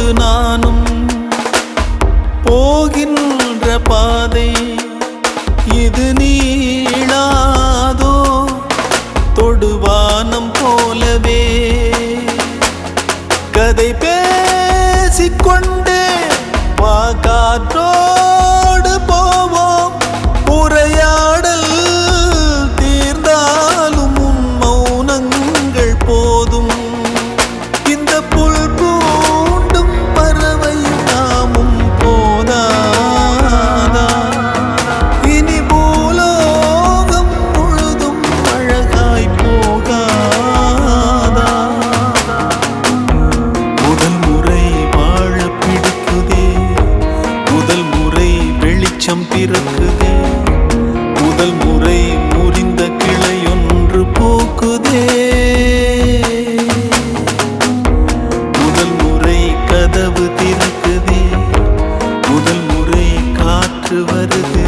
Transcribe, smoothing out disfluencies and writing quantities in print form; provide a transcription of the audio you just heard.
உன்னோடு நானும் போகின்ற பாதை இது நீளாதோ தொடுவானம் போலவே கதை பேசிக்கொண்டே வா காற்றோடு போவோம் உரையாடல் தீர்ந்தாலும் உன் மௌனங்கள் போதும் இந்த புல் பூண்டும் பறவை நாமும் போதாதா இனி பூலோகம் முழுதும் அழகாய் போகாதா முதல் முறை வாழ பிடிக்குதே முதல் முறை வெளிச்சம் பிறக்குதே முதல் முறை முறிந்த கிளையொன்று பூக்குதே முதல் முறை கதவு திறக்குதே முதல் முறை காற்று வருது